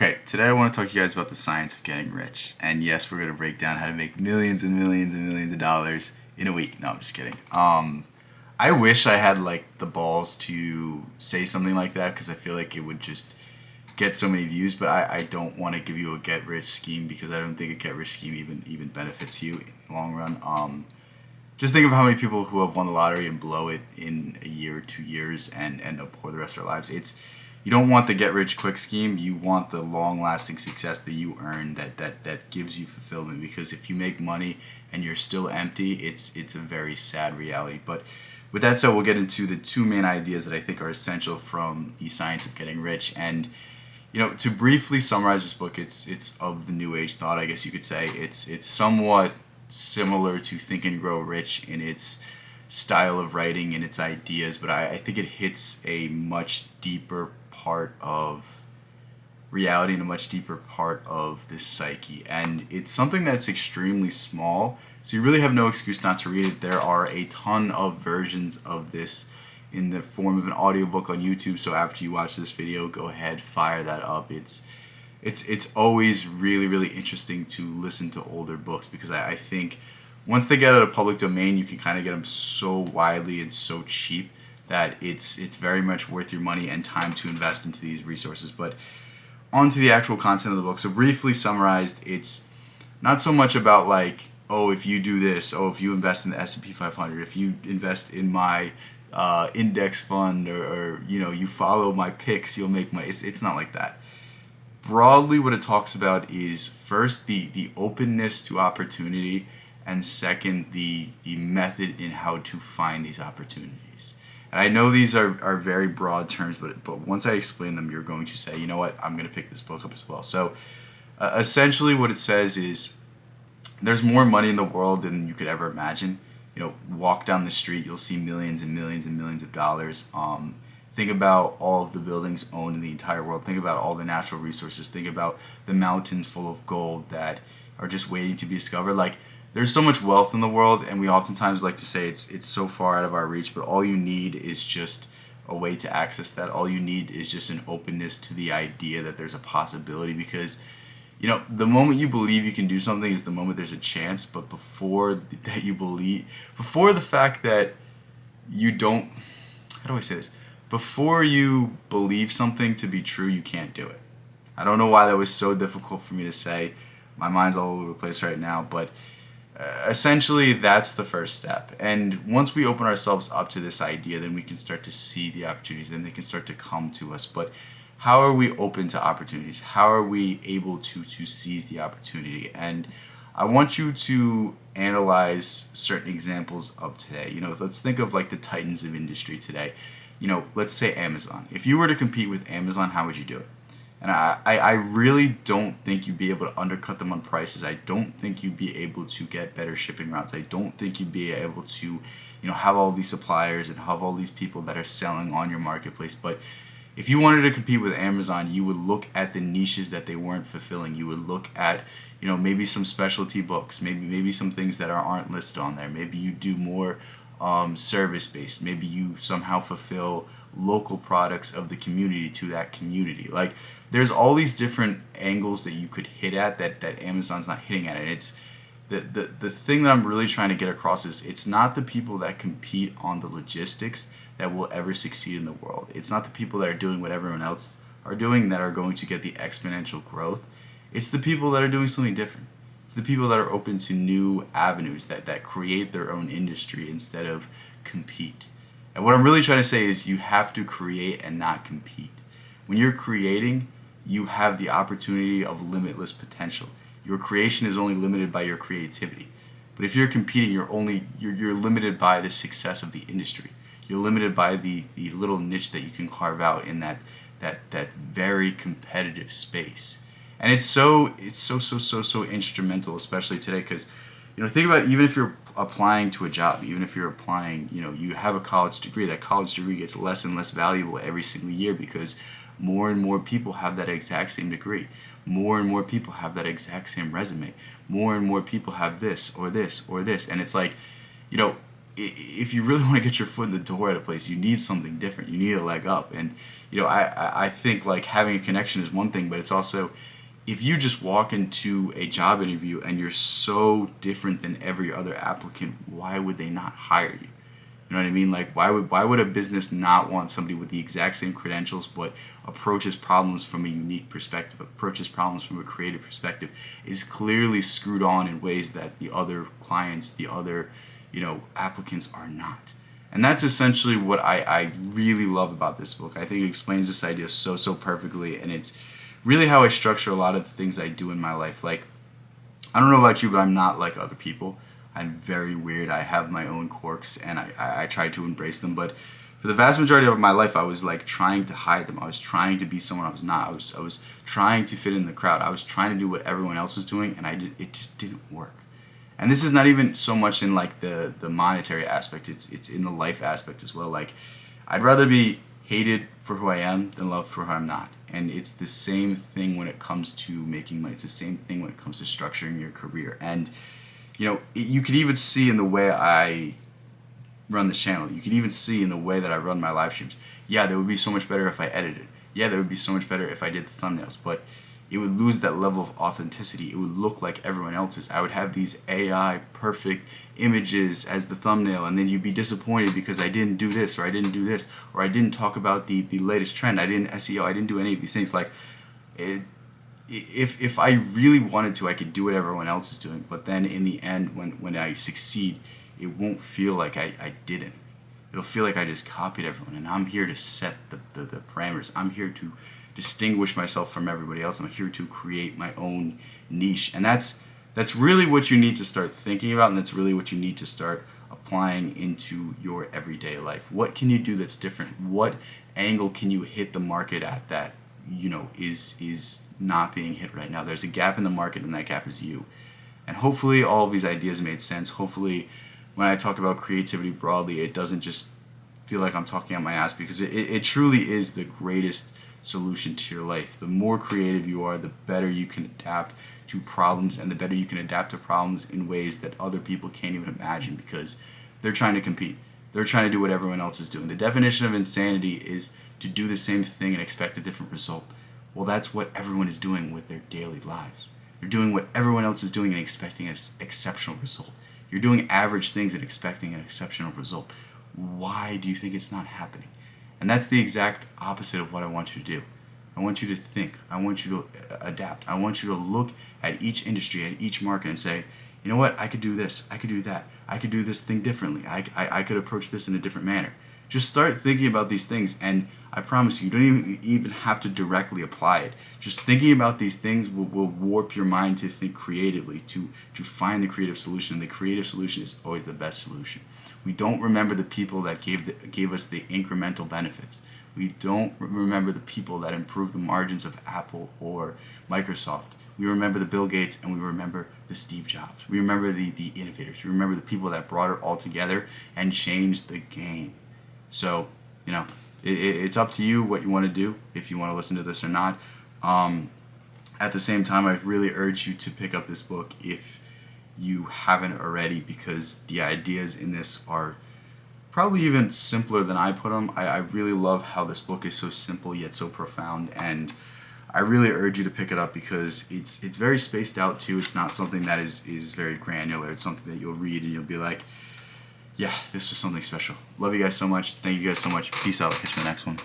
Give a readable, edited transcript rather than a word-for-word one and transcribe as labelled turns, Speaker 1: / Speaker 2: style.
Speaker 1: Okay, today I want to talk to you guys about the science of getting rich. And yes, we're going to break down how to make millions and millions and millions of dollars in a week. No, I'm just kidding. I wish I had like the balls to say something like that because I feel like it would just get so many views, but I don't want to give you a get rich scheme because I don't think a get rich scheme even benefits you in the long run. Just think of how many people who have won the lottery and blow it in a year or 2 years and end up poor the rest of their lives. You don't want the get rich quick scheme. You want the long lasting success that you earn that gives you fulfillment. Because if you make money and you're still empty, it's a very sad reality. But with that said, we'll get into the two main ideas that I think are essential from the science of getting rich. And to briefly summarize this book, it's of the new age thought, I guess you could say. It's somewhat similar to Think and Grow Rich in its style of writing and its ideas, but I think it hits a much deeper part of reality and a much deeper part of this psyche. And it's something that's extremely small, so you really have no excuse not to read it. There are a ton of versions of this in the form of an audiobook on YouTube, so after you watch this video, go ahead, fire that up. It's always really interesting to listen to older books because I think once they get out of public domain, you can kind of get them so widely and so cheap that it's very much worth your money and time to invest into these resources. But on to the actual content of the book. So briefly summarized, it's not so much about like, oh, if you do this, oh, if you invest in the S&P 500, if you invest in my index fund, or you follow my picks, you'll make money. It's not like that. Broadly, what it talks about is first the openness to opportunity, and second the method in how to find these opportunities. And I know these are very broad terms, but once I explain them, you're going to say, you know what, I'm going to pick this book up as well. So essentially what it says is there's more money in the world than you could ever imagine. Walk down the street, you'll see millions and millions and millions of dollars. Think about all of the buildings owned in the entire world. Think about all the natural resources. Think about the mountains full of gold that are just waiting to be discovered. Like, there's so much wealth in the world, and we oftentimes like to say it's so far out of our reach, but all you need is just a way to access that. All you need is just an openness to the idea that there's a possibility, because the moment you believe you can do something is the moment there's a chance. But before that, before the fact that you don't, how do I say this? Before you believe something to be true, you can't do it. I don't know why that was so difficult for me to say. My mind's all over the place right now, but essentially that's the first step. And once we open ourselves up to this idea, then we can start to see the opportunities, then they can start to come to us. But how are we open to opportunities? How are we able to seize the opportunity? And I want you to analyze certain examples of today. Let's think of like the titans of industry today. Let's say Amazon. If you were to compete with Amazon, how would you do it? And I really don't think you'd be able to undercut them on prices. I don't think you'd be able to get better shipping routes. I don't think you'd be able to, have all these suppliers and have all these people that are selling on your marketplace. But if you wanted to compete with Amazon, you would look at the niches that they weren't fulfilling. You would look at, maybe some specialty books, maybe some things that aren't listed on there. Maybe you do more service-based. Maybe you somehow fulfill local products of the community to that community. Like, there's all these different angles that you could hit at that Amazon's not hitting at. And it's the thing that I'm really trying to get across is it's not the people that compete on the logistics that will ever succeed in the world. It's not the people that are doing what everyone else are doing that are going to get the exponential growth. It's the people that are doing something different. It's the people that are open to new avenues, that create their own industry instead of compete. And what I'm really trying to say is you have to create and not compete. When you're creating, you have the opportunity of limitless potential. Your creation is only limited by your creativity. But if you're competing, you're limited by the success of the industry. You're limited by the little niche that you can carve out in that very competitive space. And it's so instrumental, especially today, because think about it, even if you're applying to a job, even if you're applying, you have a college degree, that college degree gets less and less valuable every single year because more and more people have that exact same degree. More and more people have that exact same resume. More and more people have this or this or this. And it's like, if you really want to get your foot in the door at a place, you need something different. You need a leg up. And, I think like having a connection is one thing, but it's also, if you just walk into a job interview and you're so different than every other applicant, why would they not hire you? You know what I mean? Like, why would a business not want somebody with the exact same credentials but approaches problems from a unique perspective, approaches problems from a creative perspective, is clearly screwed on in ways that the other clients, the other, applicants are not. And that's essentially what I really love about this book. I think it explains this idea so perfectly, and it's really how I structure a lot of the things I do in my life. Like, I don't know about you, but I'm not like other people. I'm very weird. I have my own quirks, and I try to embrace them. But for the vast majority of my life, I was like trying to hide them. I was trying to be someone I was not. I was trying to fit in the crowd. I was trying to do what everyone else was doing, and it just didn't work. And this is not even so much in like the monetary aspect. It's in the life aspect as well. Like, I'd rather be hated for who I am than loved for who I'm not. And it's the same thing when it comes to making money. It's the same thing when it comes to structuring your career. And you could even see in the way I run this channel. You could even see in the way that I run my live streams. Yeah, that would be so much better if I edited. Yeah, that would be so much better if I did the thumbnails. But it would lose that level of authenticity. It would look like everyone else's. I would have these AI perfect images as the thumbnail, and then you'd be disappointed because I didn't do this, or I didn't do this, or I didn't talk about the latest trend. I didn't SEO. I didn't do any of these things. Like, if I really wanted to, I could do what everyone else is doing. But then in the end, when I succeed, it won't feel like I did anything. It'll feel like I just copied everyone. And I'm here to set the parameters. I'm here to distinguish myself from everybody else. I'm here to create my own niche. And that's really what you need to start thinking about, and that's really what you need to start applying into your everyday life. What can you do that's different? What angle can you hit the market at that is not being hit right now? There's a gap in the market, and that gap is you. And hopefully all of these ideas made sense. Hopefully when I talk about creativity broadly, it doesn't just feel like I'm talking out my ass, because it truly is the greatest solution to your life. The more creative you are, the better you can adapt to problems, and the better you can adapt to problems in ways that other people can't even imagine, because they're trying to compete. They're trying to do what everyone else is doing. The definition of insanity is to do the same thing and expect a different result. Well, that's what everyone is doing with their daily lives. They're doing what everyone else is doing and expecting an exceptional result. You're doing average things and expecting an exceptional result. Why do you think it's not happening? And that's the exact opposite of what I want you to do. I want you to think. I want you to adapt. I want you to look at each industry, at each market, and say, you know what, I could do this, I could do that, I could do this thing differently, I could approach this in a different manner. Just start thinking about these things, and I promise you don't even have to directly apply it. Just thinking about these things will warp your mind to think creatively, to find the creative solution. And the creative solution is always the best solution. We don't remember the people that gave us the incremental benefits. We don't remember the people that improved the margins of Apple or Microsoft. We remember the Bill Gates, and we remember the Steve Jobs. We remember the innovators. We remember the people that brought it all together and changed the game. So, it's up to you what you want to do, if you want to listen to this or not. At the same time, I really urge you to pick up this book if you haven't already, because the ideas in this are probably even simpler than I put them. I really love how this book is so simple yet so profound, and I really urge you to pick it up because it's very spaced out too. It's not something that is very granular. It's something that you'll read and you'll be like, yeah, this was something special. Love you guys so much. Thank you guys so much. Peace out. Catch you in the next one.